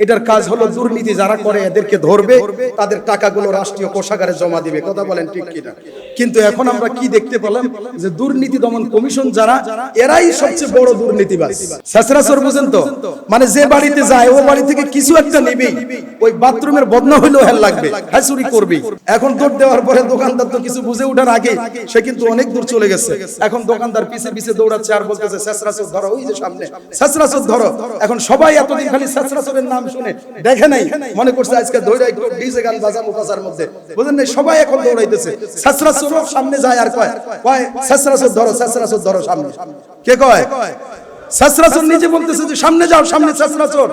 এটার কাজ হলো দুর্নীতি যারা করে এদেরকে ধরবে, তাদের টাকাগুলো রাষ্ট্রীয় কোষাগারে জমা দিবে। কথা বলেন ঠিক কিনা? কিন্তু এখন আমরা কি দেখতে পেলাম যে দুর্নীতি দমন কমিশন যারা, এরাই সবচেয়ে বড় দুর্নীতিবাজ। সচরাচর বুঝেন তো, মানে যে বাড়িতে যায় ও বাড়ি থেকে কিছু একটা নেবেই, ওই বাথরুমের বদনা হইলেও হেল লাগবে, হ্যাঁ চুরি করবে। এখন দৌড় দেওয়ার পরে দোকানদার তো কিছু বুঝে ওঠার আগে সে কিন্তু অনেক দূর চলে গেছে। এখন দোকানদার পিছে পিছে দৌড়াচ্ছে আর বলতেছে সচরাচর ধরো, ওই যে সামনে সচরাচর ধরো। এখন সবাই এতদিন খালি সচরাচরের নাম শুনে দেখে নাই, মনে করছে আজকে দৌড়া একটু ডিজে গান বাজাবো বাজার মধ্যে, বুঝেন না? সবাই এখন দৌড়াইতেছে, সচরাচর সামনে যায় আর কয় কয় সচরাচর ধরো, সচরাচর ধরো সামনে। কে কয়? সচরাচর নিজে বলতেছে যে সামনে যাও, সামনে সচরাচর।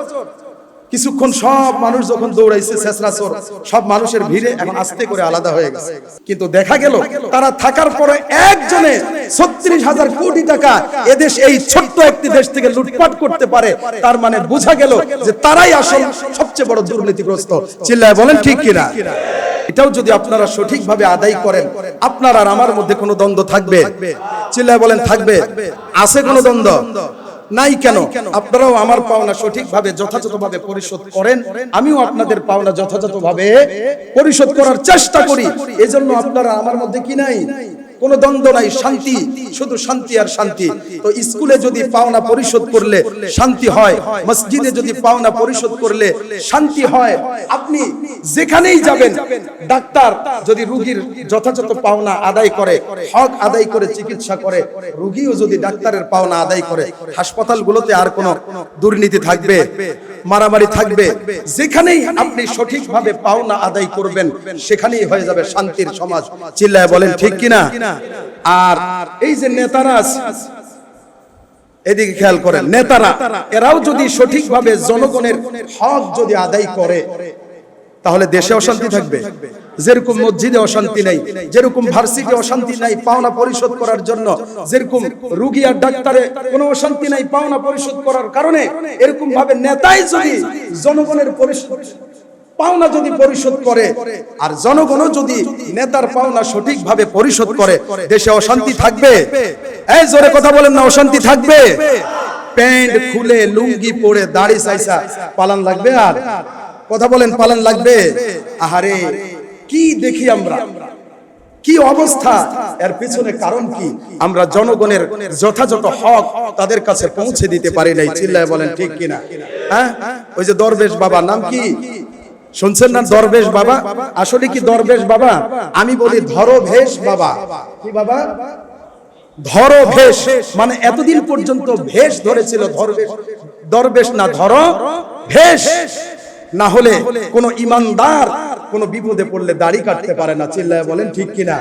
কিছুক্ষণ সব মানুষ যখন দৌড়াইছে সচরাচর, সব মানুষের ভিড়ে এখন আস্তে করে আলাদা হয়ে গেছে। কিন্তু দেখা গেল তারা থাকার পরে একজনে ৩৬,০০০ কোটি টাকা এদেশ, এই ছোট্ট একটি দেশ থেকে লুটপাট করতে পারে। তার মানে বোঝা গেল যে তারাই আসল সবচেয়ে বড় দুর্নীতিগ্রস্ত। চিল্লায় বলেন ঠিক কিনা? এটাও যদি আপনারা সঠিকভাবে আদায় করেন, আপনার আর আমার মধ্যে কোনো দ্বন্দ্ব থাকবে? চিল্লায় বলেন থাকবে? আছে কোনো দ্বন্দ্ব? নাই। কেন? আপনারাও আমার পাওনা সঠিকভাবে যথাযথভাবে পরিশোধ করেন, আমিও আপনাদের পাওনা যথাযথভাবে পরিশোধ করার চেষ্টা করি। এজন্য আপনারা আমার মধ্যে কি নাই? কোনো দ্বন্দ্ব নাই, শান্তি, শুধু শান্তি আর শান্তি। তো স্কুলে যদি পাওনা পরিশোধ করলে শান্তি হয়, মসজিদে যদি পাওনা পরিশোধ করলে শান্তি হয়, আপনি যেখানেই যাবেন, ডাক্তার যদি রোগীর যথাযথ পাওনা আদায় করে, হক আদায় করে চিকিৎসা করে, রোগীও যদি ডাক্তারের পাওনা আদায় করে, হাসপাতালগুলোতে আর কোনো দুর্নীতি থাকবে? মারামারি থাকবে? যেখানেই আপনি সঠিকভাবে পাওনা আদায় করবেন, সেখানেই হয়ে যাবে শান্তির সমাজ। চিল্লায় বলেন ঠিক কিনা? আর এই যে নেতারা, এদিকে খেয়াল করেন, নেতারা এরাও যদি সঠিকভাবে জনগণের হক যদি আদায় করে, তাহলে দেশে অশান্তি থাকবে? যেরকম মসজিদে অশান্তি নাই, যেরকম ভার্সিটি অশান্তি নাই পাওনা পরিশোধ করার জন্য, যেরকম রোগী আর ডাক্তারে কোনো অশান্তি নাই পাওনা পরিশোধ করার কারণে, এরকম ভাবে নেতাই যদি জনগণের পাওনা যদি পরিশোধ করে, আর জনগণও যদি নেতার পাওনা সঠিকভাবে পরিশোধ করে, দেশে অশান্তি থাকবে? এই জোরে কথা বলেন না, অশান্তি থাকবে? প্যান্ট খুলে লুঙ্গি পরে দাড়ি চাইছা পালান লাগবে? আর কথা বলেন, পালান লাগবে? আহারে কি দেখি আমরা, কি অবস্থা! এর পিছনে কারণ কি? আমরা জনগণের যথাযথ হক তাদের কাছে পৌঁছে দিতে পারি নাই। চিল্লায় বলেন ঠিক কিনা? হ্যাঁ, ওই যে দরবেশ বাবা, নাম কি শুনছেন না? দরবেশ বাবা। আসলে কি দরবেশ বাবা? আমি বলি ধরবেশ বাবা। কি বাবা? ধরবেশ। মানে এতদিন পর্যন্ত ভেষ ধরেছিল দরবেশ, দরবেশ না ধরবেশ। না হলে কোন ইমানদার কোন বিপদে পড়লে দাড়ি কাটতে পারে না। চিল্লায় বলেন ঠিক কিনা?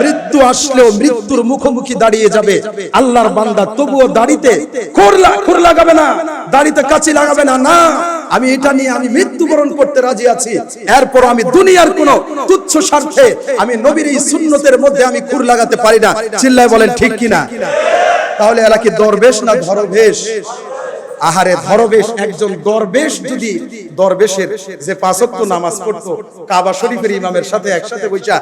মৃত্যু আসলেও মৃত্যুর মুখোমুখি দাঁড়িয়ে যাবে আল্লাহর বান্দা, তবুও দাড়িতে খুর লাগাবে না, দাড়িতে কাঁচি লাগাবে না। না, আমি এটা নিয়ে আমি মৃত্যুবরণ করতে রাজি আছি, এরপর আমি দুনিয়ার কোন তুচ্ছ স্বার্থে আমি নবীর এই সুন্নতের মধ্যে আমি খুর লাগাতে পারি না। চিল্লায় বলেন ঠিক কিনা? তাহলে এরা কি দরবেশ না ধরবেশ? আহারে ধরবেশ। একজন দরবেশ যদি দরবেশের যে ৫ ওয়াক্ত নামাজ পড়তো, কাবা শরীফের ইমামের সাথে একসাথে বসে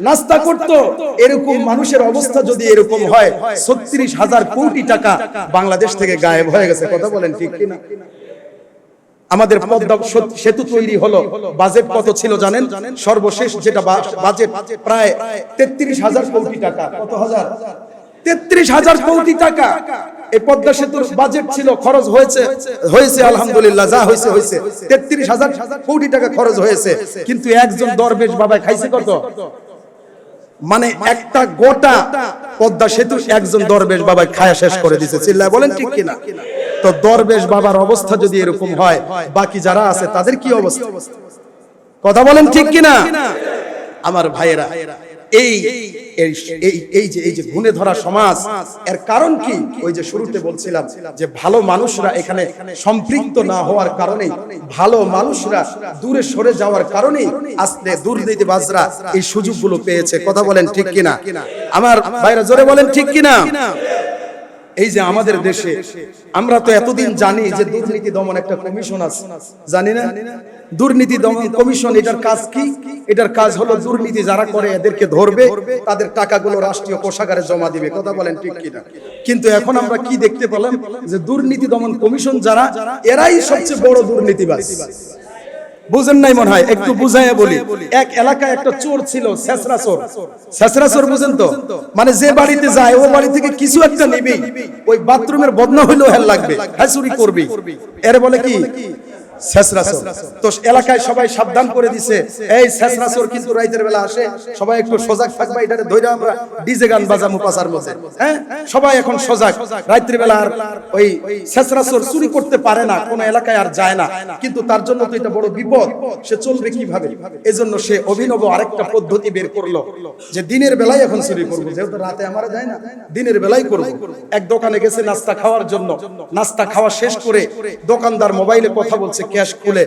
নাস্তা করতো, এরকম মানুষের অবস্থা যদি এরকম হয়, ৩৬,০০০ কোটি টাকা বাংলাদেশ থেকে গায়েব হয়ে গেছে। কথা বলেন ঠিক কিনা? আমাদের পদ্মা সেতু তৈরি হলো, বাজেট কত ছিল জানেন? সর্বশেষ যেটা বাজেট প্রায় ৩৩,০০০ কোটি টাকা। কত হাজার? ৩৩,০০০ কোটি টাকা এই পদ্মা সেতুর বাজেট ছিল। খরচ হয়েছে আলহামদুলিল্লাহ, যা হয়েছে হয়েছে। ৩৩,০০০ কোটি টাকা খরচ হয়েছে। কিন্তু একজন দরবেশ বাবা খাইছে কত? মানে একটা গোটা পদ্মা সেতু একজন দরবেশ বাবা খায়া শেষ করে দিয়েছে। চিল্লায় বলেন ঠিক কিনা? তো দরবেশ বাবার অবস্থা যদি এরকম হয়, বাকি যারা আছে তাদের কি অবস্থা? কথা বলেন ঠিক কিনা? আমার ভাইয়েরা, এই যে গুণে ধরা সমাজ, এর কারণ কি? ওই যে শুরুতে বলছিলাম যে ভালো মানুষরা এখানে সম্পৃক্ত না হওয়ার কারণে, ভালো মানুষরা দূরে সরে যাওয়ার কারণে আজকে দুর্নীতিবাজরা এই সুযোগগুলো পেয়েছে। কথা বলেন ঠিক কিনা? আমার ভাইরা জোরে বলেন ঠিক কিনা? এই যে আমাদের দেশে আমরা তো এতদিন জানি যে দুর্নীতি দমন একটা কমিশন আছে, জানি না? দুর্নীতি দমন কমিশন, এটার কাজ কি? এটার কাজ হলো দুর্নীতি যারা করে এদেরকে ধরবে, তাদের টাকাগুলো রাষ্ট্রীয় কোষাগারে জমা দিবে। কথা বলেন ঠিক কিনা? কিন্তু এখন আমরা কি দেখতে পেলাম যে দুর্নীতি দমন কমিশন যারা, এরাই সবচেয়ে বড় দুর্নীতিবাজ। বুঝেন নাই মনে হয়? একটু বুঝাইয়া বলি। এক এলাকায় একটা চোর ছিল, ছেসরা চোর। ছেসরা চোর বুঝেন তো? মানে যে বাড়িতে যায় ও বাড়ি থেকে কিছু একটা নিবেই, ওই বাথরুমের বদনা হইলেও হেল লাগবে, হ্যাঁ চুরি করবি। এর বলে কি? ছেসরা চোর। তো এলাকায় সবাই সাবধান করে দিছে, এই ছেসরা চোর কিন্তু রাতের বেলা আসে, সবাই একটু সজাগ থাকবা। এটারে ধইরা আমরা ডিজে গান বাজামু পাছার মধ্যে, হ্যাঁ সবাই এখন সজাগ। রাতের বেলা আর ওই ছেসরা চোর চুরি করতে পারে না, কোন এলাকায় আর যায় না। কিন্তু তার জন্য তো এটা বড় বিপদ, সে চলবে কিভাবে? এজন্য সে অভিনব আরেকটা পদ্ধতি বের করলো যে দিনের বেলায় এখন চুরি করবো, যেহেতু রাতে আমরা যায় না, দিনের বেলায় করবো। এক দোকানে গেছে নাস্তা খাওয়ার জন্য, নাস্তা খাওয়া শেষ করে দোকানদার মোবাইলে কথা বলছে, ক্যাশ খুলে।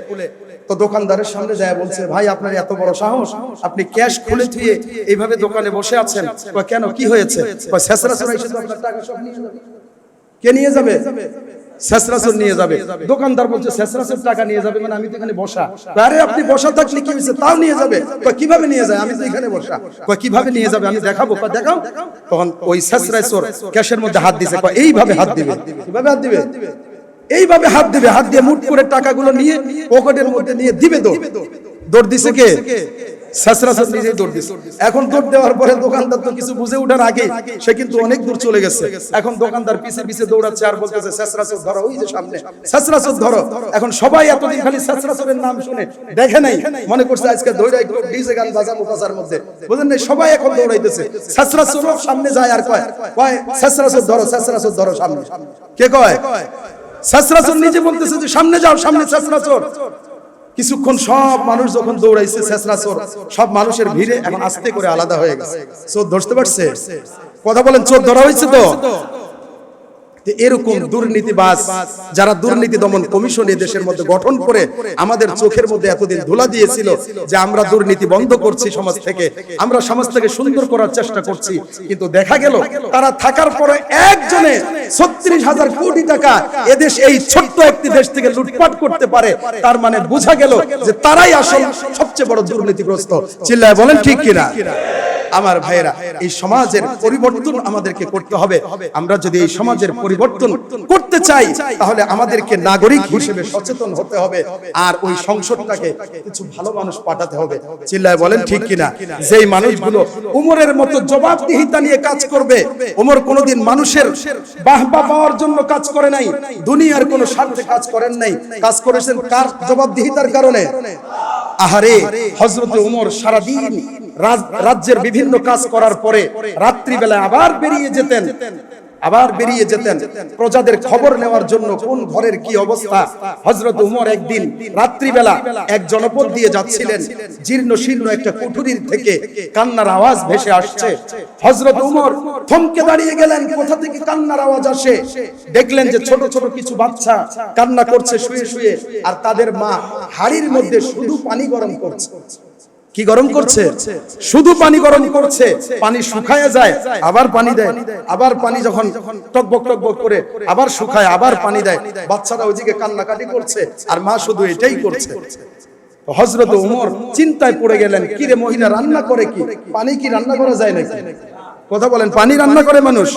তো দোকানদারের সামনে যায় বলছে, ভাই আপনার এত বড় সাহস, আপনি ক্যাশ খুলে থুয়ে এইভাবে দোকানে বসে আছেন? কেন, কি হয়েছে? ছেসরা চোর এসে তো আপনার টাকা সব নিয়ে যাবে। কে নিয়ে যাবে? ছেসরা চোর নিয়ে যাবে। দোকানদার বলছে, ছেসরা চোর টাকা নিয়ে যাবে মানে আমি তো এখানে বসা। আরে আপনি বসা থাকলে কি হয়েছে, তাও নিয়ে যাবে। কিভাবে নিয়ে যায়? আমি তো এখানে বসা। কিভাবে নিয়ে যাবে? আমি দেখাবো। দেখাও। তখন ওই ছেসরা চোর ক্যাশের মধ্যে হাত দিছে, এইভাবে হাত দিবে। কিভাবে হাত দিবে? এইভাবে হাত দিবে। হাত দিয়ে মুঠ করে টাকাগুলো নিয়ে পকেটের মধ্যে নিয়ে দিবে। দৌড় দিছে কে? ছেসরা চোর নিজেই দৌড় দিছে। এখন দৌড় দেওয়ার পরে দোকানদার তো কিছু বুঝে ওঠার আগে সে কিন্তু অনেক দূর চলে গেছে। এখন দোকানদার পিছে পিছে দৌড়াচ্ছে আর বলতেছে, ছেসরা চোর ধরো, ওই যে সামনে ছেসরা চোর ধরো। এখন সবাই এতদিন খালি ছেসরা চোরের নাম শুনে দেখে নাই, মনে করছে আজকে দৌড়া একটু ডিজে গান বাজাবো পাছার মধ্যে, বুঝেন না? সবাই এখন দৌড়াইতেছে। ছেসরা চোর সামনে যায় আর কয় ছেসরা চোর ধরো, ছেসরা চোর ধরো সামনে। কে কয়? ছেসরা চোর নিজে বলতেছে যে সামনে যাও, সামনে ছেসরা চোর। কিছুক্ষণ সব মানুষ যখন দৌড়াইছে, ছেসরা চোর সব মানুষের ভিড়ে এখন আস্তে করে আলাদা হয়ে গেছে। চোর ধরতে পারছে? কথা বলেন, চোর ধরা হয়েছে তো? এরকম দুর্নীতিবাজ যারা দুর্নীতি দমন কমিশন এই দেশের মধ্যে গঠন করে আমাদের চোখের মধ্যে এতদিন ধুলা দিয়েছিল যে আমরা দুর্নীতি বন্ধ করছি সমাজ থেকে, আমরা সমাজ থেকে সুন্দর করার চেষ্টা করছি, কিন্তু দেখা গেল তারা থাকার পরে একজনে 36,000 কোটি টাকা এদেশ, এই ছোট্ট একটি দেশ থেকে লুটপাট করতে পারে। তার মানে বোঝা গেল যে তারাই আসল সবচেয়ে বড় দুর্নীতিগ্রস্ত। চিল্লায় বলেন ঠিক কিনা? আমার ভাইয়েরা, এই সমাজের পরিবর্তন আমাদেরকে করতে হবে। আমরা যদি এই সমাজের পরিবর্তন করতে চাই তাহলে আমাদেরকে নাগরিক হিসেবে সচেতন হতে হবে, আর ওই সংসদটাকে কিছু ভালো মানুষ পাঠাতে হবে। চিল্লায় বলেন ঠিক কিনা? যেই মানুষগুলো উমরের মতো জবাবদিহিতা নিয়ে কাজ করবে। উমর কোনোদিন মানুষের বাহবা পাওয়ার জন্য কাজ করে নাই, দুনিয়ার কোনো স্বার্থে কাজ করেন নাই, কাজ করেছেন কার জবাবদিহিতার কারণে? আহারে, হযরত উমর সারাদিন রাজ্যের বিভিন্ন কাজ করার পরে রাত্রিবেলায় আবার বেরিয়ে যেতেন প্রজাদের খবর নেওয়ার জন্য কোন ঘরের কি অবস্থা। হযরত উমর একদিন রাত্রিবেলা এক জনপদ দিয়ে যাচ্ছিলেন, জীর্ণ শীর্ণ একটা কুঠুরির থেকে কান্নার আওয়াজ ভেসে আসছে। হযরত উমর থমকে দাঁড়িয়ে গেলেন, কোথা থেকে কান্নার আওয়াজ আসে? দেখলেন যে ছোট ছোট কিছু বাচ্চা কান্না করছে শুয়ে শুয়ে, আর তাদের মা হাড়ির মধ্যে শুধু পানি গরম করছে। কি গরম করছে? শুধু পানি গরম করছে। পানি শুকায় যায়, আবার পানি দেয়, আবার পানি যখন টকবক টকবক করে আবার শুকায়, আবার পানি দেয়। বাচ্চারা ওইদিকে কান্নাকাটি করছে আর মা শুধু এটাই করছে। হযরত উমর চিন্তায় পড়ে গেলেন, কি রে মহিলা রান্না করে কি? পানি কি রান্না করা যায় নাকি? কথা বলেন, পানি রান্না করে মানুষ?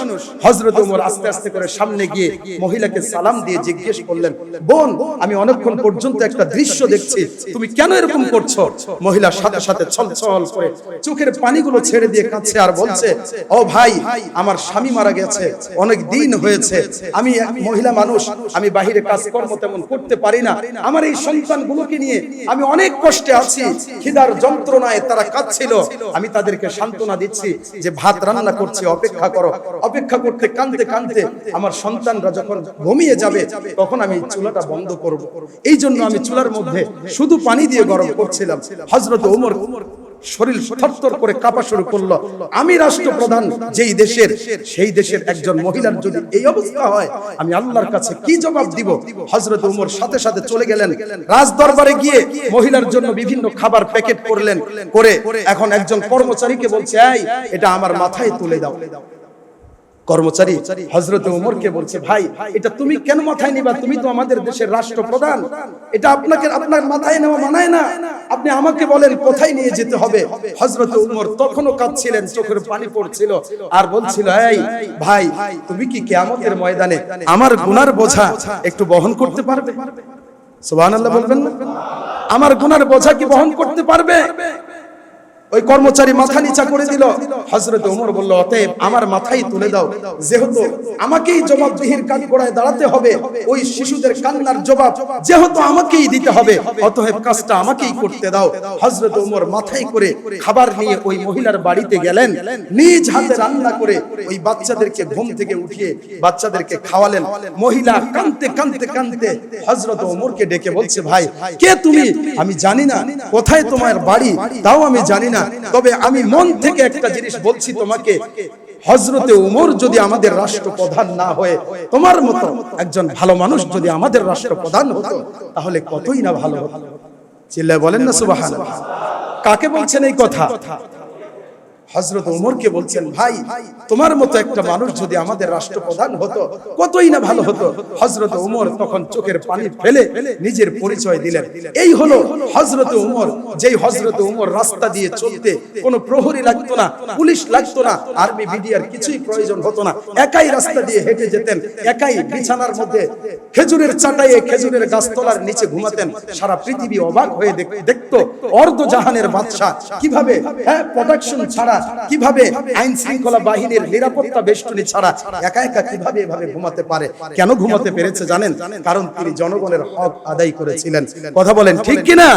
হযরত উমর আস্তে আস্তে করে সামনে গিয়ে মহিলাকে সালাম দিয়ে জিজ্ঞেস করলেন, বোন, আমি অনেকক্ষণ পর্যন্ত একটা দৃশ্য দেখছি, তুমি কেন এরকম করছো? মহিলার সাথে সাথে ছলছল করে চোখের পানিগুলো ছেড়ে দিয়ে কাঁদছে আর বলছে, ও ভাই, আমার স্বামী মারা গেছে, অনেক দিন হয়েছে, আমি এক মহিলা মানুষ, আমি বাহিরে কাজকর্ম তেমন করতে পারি না, আমার এই সন্তানগুলোকে নিয়ে আমি অনেক কষ্টে আছি, খিদার যন্ত্রণায় তারা কাঁদছিল, আমি তাদেরকে সান্ত্বনা দিচ্ছি যে ভাত রান্না করছি, অপেক্ষা করো। অপেক্ষা করতে কাঁদতে কাঁদতে আমার সন্তানরা যখন ঘুমিয়ে যাবে তখন আমি চুলাটা বন্ধ করব। এই জন্য আমি চুলার মধ্যে শুধু পানি দিয়ে গরম করছিলাম। হযরত ওমর শরীর থরথর করে কাঁপা শুরু করলো। আমি রাষ্ট্রপ্রধান যেই দেশের, সেই দেশের একজন মহিলার যদি এই অবস্থা হয়, আমি আল্লাহর কাছে কি জবাব দিব? হযরত ওমর সাথে সাথে চলে গেলেন রাজ দরবারে, গিয়ে মহিলার জন্য বিভিন্ন খাবার প্যাকেট করলেন, করে এখন একজন কর্মচারীকে বলছে, এই এটা আমার মাথায় তুলে দাও। কর্মচারী হযরত ওমরকে বলছে, ভাই এটা তুমি কেন মাথায় নিবা? তুমি তো আমাদের দেশের রাষ্ট্রপ্রধান, এটা আপনার মাথায় নেওয়া মানায় না। আপনি আমাকে বলেন কোথায় নিয়ে যেতে হবে। হযরত ওমর তখনও কাঁদছিলেন, চোখের পানি পড়ছিল, আর বলছিল, এই ভাই তুমি কি কিয়ামতের ময়দানে আমার গুনার বোঝা একটু বহন করতে পারবে? সুবহানাল্লাহ বলবেন না? আমার গুনার বোঝা কি বহন করতে পারবে? ওই কর্মচারী মাথা নিচা করে দিল। হযরত ওমর বলল, অতএব আমার মাথাই তুলে দাও, যেহেতু আমাকেই জবাবদিহির কাঠগড়ায় দাঁড়াতে হবে, ওই শিশুদের কান্নার জবাব যেহেতু আমাকেই দিতে হবে, অতএব কাজটা আমাকেই করতে দাও। হযরত ওমর মাথায় করে খাবার নিয়ে ওই মহিলার বাড়িতে গেলেন, নিজ হাতে রান্না করে ওই বাচ্চাদেরকে ঘুম থেকে উঠিয়ে বাচ্চাদেরকে খাওয়ালেন। মহিলা কাঁদতে কাঁদতে কাঁদতে হযরত ওমরকে ডেকে বলছে, ভাই কে তুমি? আমি জানি না। কোথায় তোমার বাড়ি তাও আমি জানি না, তবে আমি মন থেকে একটা জিনিস বলছি তোমাকে, হযরতে ওমর যদি আমাদের রাষ্ট্রপ্রধান না হয়ে তোমার মতো একজন ভালো মানুষ যদি আমাদের রাষ্ট্রপ্রধান হতো, তাহলে কতই না ভালো হতো। চিল্লায় বলেন না সুবহানাল্লাহ। কাকে বলছেন এই কথা? হযরত ওমরকে বলছেন, ভাই তোমার মতো একটা মানুষ যদি আমাদের রাষ্ট্রপ্রধান হতো, কতই না ভালো হতো। হযরত ওমর তখন চোখের পানি ফেলে নিজের পরিচয় দিলেন। এই হলো হযরত ওমর, যেই হযরত ওমর রাস্তা দিয়ে চলতে কোনো প্রহরী লাগতো না, পুলিশ লাগতো না, আর্মি বিডিআর কিছুই প্রয়োজন হতো না। একাই রাস্তা দিয়ে হেঁটে যেতেন, একাই বিছানার মধ্যে খেজুরের চাটাইয়ে খেজুরের গাছতলার নিচে ঘুমাতেন। সারা পৃথিবী অবাক হয়ে দেখতো অর্ধ জাহানের বাদশা কিভাবে প্রোটেকশন ছাড়া, কিভাবে আইন শৃঙ্খলা বাহিনীর নিরাপত্তা বেষ্টনী ছাড়া একা একা কিভাবে এভাবে ঘুমাতে পারে। কেন ঘুমাতে পেরেছে জানেন? কারণ তিনি জনগণের হক আদায় করেছিলেন। কথা বলেন ঠিক কিনা?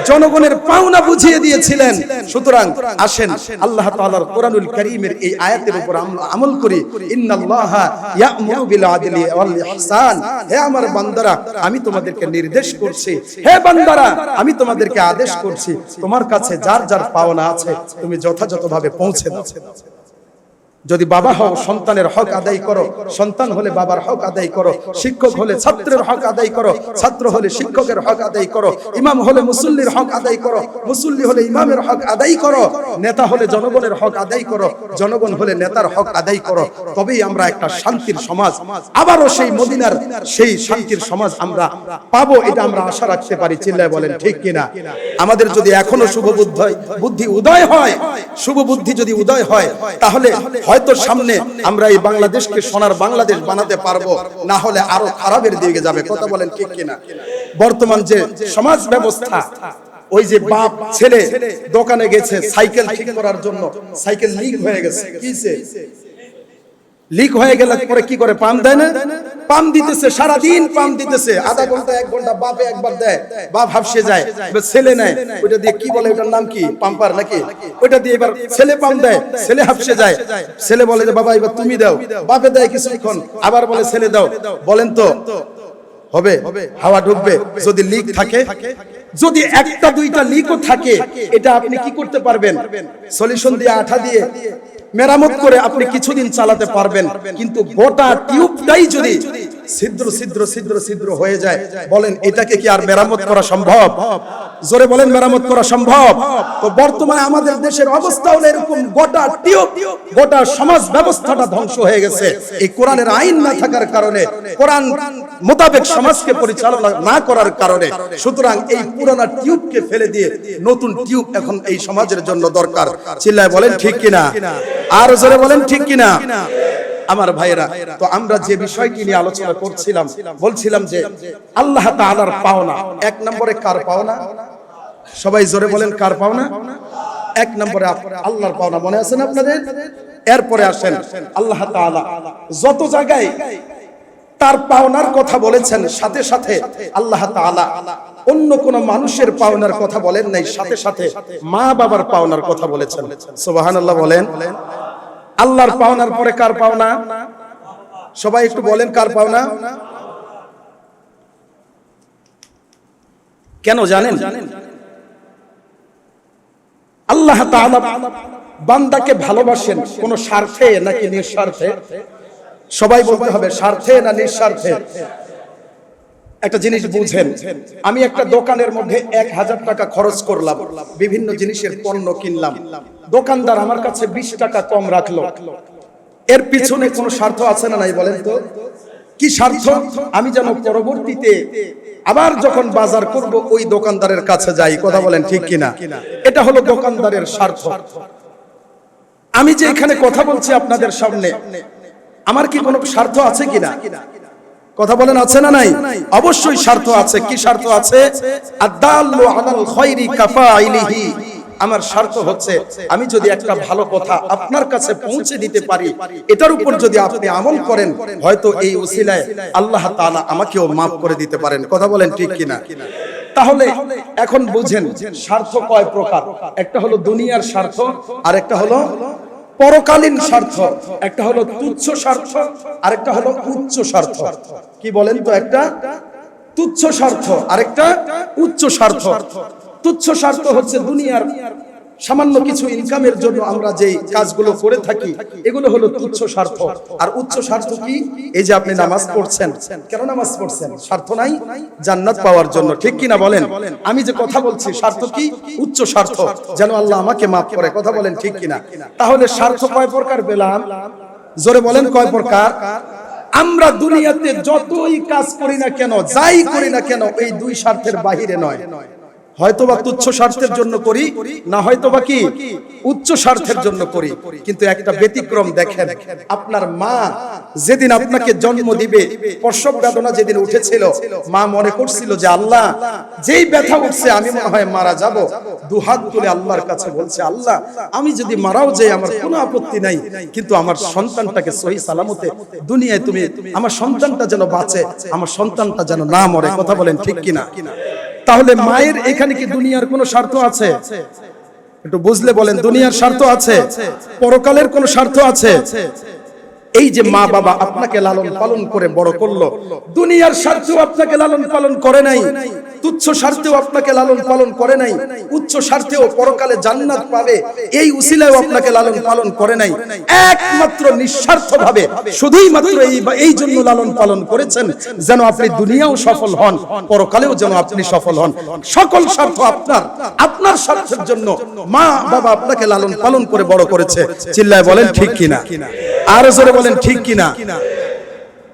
জনগণের পাওনা বুঝিয়ে দিয়েছিলেন। সুতরাং আসেন আল্লাহ তাআলার কোরআনুল কারীমের এই আয়াতের উপর আমল করি। ইন্নাল্লাহা ইয়া'মুরু বিল আদলি ওয়াল ইহসান। হে আমার বান্দারা, আমি তোমাদেরকে নির্দেশ করছি, হে বান্দারা আমি তোমাদেরকে আদেশ করছি, তোমার কাছে যার যার পাওনা আছে তুমি যথাযথভাবে পৌঁছে দাও। যদি বাবা হও সন্তানের হক আদায় করো, সন্তান হলে বাবার হক আদায় করো, শিক্ষক হলে ছাত্রের হক আদায় করো, ছাত্র হলে শিক্ষকের হক আদায় করো, ইমাম হলে মুসল্লির হক আদায় করো, মুসল্লি হলে ইমামের হক আদায় করো, নেতা হলে জনগণের হক আদায় করো, জনগণ হলে নেতার হক আদায় করো। তবেই আমরা একটা শান্তির সমাজ, আবারও সেই মদিনার সেই শান্তির সমাজ আমরা পাবো, এটা আমরা আশা রাখতে পারি। চিল্লায় বলেন ঠিক কিনা? আমাদের যদি এখনো শুভ বুদ্ধি উদয় হয়, শুভ বুদ্ধি যদি উদয় হয়, তাহলে হয়তো সামনে আমরা এই বাংলাদেশকে সোনার বাংলাদেশ বানাতে পারবো, না হলে আরো খারাপের দিকে যাবে। কথা বলেন ঠিক কিনা? বর্তমান যে সমাজ ব্যবস্থা, ওই যে বাপ ছেলে দোকানে গেছে সাইকেল ঠিক করার জন্য, সাইকেল লিক হয়ে গেছে, কিছে লিক হয়ে গেলে পরে কি করে? পাম্প দেয় না? পাম্প দিতেছে, সারা দিন পাম্প দিতেছে, আধা ঘন্টা এক ঘন্টা বাপে একবার দেয়, বাপ হাফসে যায়, এবার ছেলে নেয়, ওইটা দিয়ে কি বলে, ওটার নাম কি? পাম্পার নাকি? ওইটা দিয়ে এবার ছেলে পাম্প দেয়, ছেলে হাফসে যায়, ছেলে বলে যে বাবা এবার তুমি দাও, বাপে দেয় কিছুক্ষণ, আবার বলে ছেলে দাও। বলেন তো হবে? হাওয়া ঢুকবে? যদি লিক থাকে, যদি একটা দুইটা লিকও থাকে, এটা আপনি কি করতে পারবেন? সলিউশন দিয়ে, আঠা দিয়ে মেরামত করে আপনি কিছুদিন চালাতে পারবেন। কিন্তু গোটা টিউবটাই যদি ছিদ্র ছিদ্র ছিদ্র ছিদ্র হয়ে যায়, বলেন এটাকে কি আর মেরামত করা সম্ভব? জোরে বলেন, মেরামত করা সম্ভব? তো বর্তমানে আমাদের দেশের অবস্থা হলো এরকম, গোটা টিউব, গোটা সমাজ ব্যবস্থাটা ধ্বংস হয়ে গেছে এই কোরআনের আইন না থাকার কারণে, কোরআন মোতাবেক সমাজকে পরিচালনা না করার কারণে। সুতরাং এই পুরোনো টিউবকে ফেলে দিয়ে নতুন টিউব এখন এই সমাজের জন্য দরকার। চিল্লায় বলেন ঠিক কিনা? আর জোরে বলেন ঠিক কিনা? আমার ভাইরা, তো আমরা যে বিষয়টি নিয়ে আলোচনা করছিলাম, বলছিলাম যে আল্লাহ তাআলার পাওনা, এক নম্বরে কার পাওনা? সবাই জোরে বলেন, কার পাওনা? এক নম্বরে আল্লাহর পাওনা, মনে আছে না আপনাদের? এরপরে আসেন আল্লাহ তাআলা যত জায়গায় তার পাওনার কথা বলেছেন, সাথে সাথে আল্লাহ তাআলা অন্য কোন মানুষের পাওনার কথা বলেন নাই, সাথে সাথে মা বাবার পাওনার কথা বলেছেন। সুবহানাল্লাহ বলেন। আল্লাহর পাওনার পরে কার পাওনা? সবাই একটু বলেন, কার পাওনা? কেন জানেন? আল্লাহ তাআলা বান্দাকে ভালোবাসেন কোন স্বার্থে নাকি নিঃস্বার্থে? সবাই বলতে হবে, স্বার্থে না নিঃস্বার্থে? একটা জিনিস বুঝেন, আমি একটা দোকানের মধ্যে 1000 টাকা খরচ করলাম, বিভিন্ন জিনিসের পণ্য কিনলাম, দোকানদার আমার কাছে 20 টাকা কম রাখলো, এর পিছনে কোনো স্বার্থ আছে না নাই বলেন তো? কি স্বার্থ? আমি যেন পরবর্তীতে আবার যখন বাজার করব ওই দোকানদারের কাছে যাই। কথা বলেন ঠিক কিনা? এটা হলো দোকানদারের স্বার্থ। আমি যে এখানে কথা বলছি আপনাদের সামনে, আমার কি কোনো স্বার্থ আছে কিনা? কথা বলেন আছে না নাই? অবশ্যই স্বার্থ আছে। কি স্বার্থ আছে? আদাল্লু আলাল খায়রি কাফাইলিহি। আমার স্বার্থ হচ্ছে আমি যদি একটা ভালো কথা আপনার কাছে পৌঁছে দিতে পারি, এটার উপর যদি আপনি আমল করেন, হয়তো এই উসিলায় আল্লাহ তাআলা আমাকেও maaf করে দিতে পারেন। কথা বলেন ঠিক কিনা? তাহলে এখন বুঝেন স্বার্থ কয় প্রকার। একটা হলো দুনিয়ার স্বার্থ, আর একটা হলো পরকালীন স্বার্থ, একটা হলো তুচ্ছ স্বার্থ, আর একটা হলো উচ্চ স্বার্থ। কি বলেন তো? একটা তুচ্ছ স্বার্থ, আরেকটা উচ্চ স্বার্থ। তুচ্ছ স্বার্থ হচ্ছে দুনিয়ার সামান্য কিছু ইনকামের জন্য আমরা যেই কাজগুলো করে থাকি, এগুলো হলো তুচ্ছ স্বার্থ। আর উচ্চ স্বার্থ কি? এই যে আপনি নামাজ পড়ছেন, কেন নামাজ পড়ছেন? স্বার্থ নাই? জান্নাত পাওয়ার জন্য। ঠিক কিনা বলেন? আমি যে কথা বলছি স্বার্থ কি? উচ্চ স্বার্থ, যেন আল্লাহ আমাকে মাফ করে। কথা বলেন ঠিক কিনা? তাহলে স্বার্থ কয় প্রকার পেলাম? জোরে বলেন কয় প্রকার? আমরা দুনিয়াতে যতই কাজ করি না কেন, যাই করি না কেন, এই দুই স্বার্থের বাহিরে নয়। হয়তোবা তুচ্ছ স্বার্থের জন্য করি, না হয়তোবা কি উচ্চ স্বার্থের জন্য করি। কিন্তু একটা ব্যতিক্রম দেখেন, আপনার মা যেদিন আপনাকে জন্ম দিবে, প্রসব বেদনা যেদিন উঠেছিল, মা মনে করছিল যে আল্লাহ, যেই ব্যথা উঠছে আমি মনে হয় মারা যাব, দুহাত তুলে আল্লাহর কাছে বলছে, আল্লাহ আমি যদি মারাও যাই আমার কোনো আপত্তি নাই, কিন্তু আমার সন্তানটাকে সহি সালামতে দুনিয়ায় তুমি, আমার সন্তানটা যেন বাঁচে, আমার সন্তানটা যেন না মরে। কথা বলেন ঠিক কিনা? তাহলে মায়ের এখানে কি দুনিয়ার কোনো স্বার্থ আছে? একটু বুঝলে বলেন, দুনিয়ার স্বার্থ আছে? পরকালের কোনো স্বার্থ আছে? এই যে মা বাবা আপনাকে লালন পালন করে বড় করলো, দুনিয়ার স্বার্থেও আপনাকে লালন পালন করে নাই, তুচ্ছ স্বার্থেও আপনাকে লালন পালন করে নাই, উচ্চ স্বার্থেও পরকালে জান্নাত পাবে এই উসিলায়ও আপনাকে লালন পালন করে নাই। একমাত্র নিঃস্বার্থ ভাবে শুধুই মাত্র এই জন্য লালন পালন করেছেন যেন আপনি দুনিয়াও সফল হন, পরকালেও যেন আপনি সফল হন। সকল স্বার্থ আপনার স্বার্থের জন্য মা বাবা আপনাকে লালন পালন করে বড় করেছে। চিল্লায় বলেন ঠিক কিনা? আর জোরে বলেন ঠিক কিনা?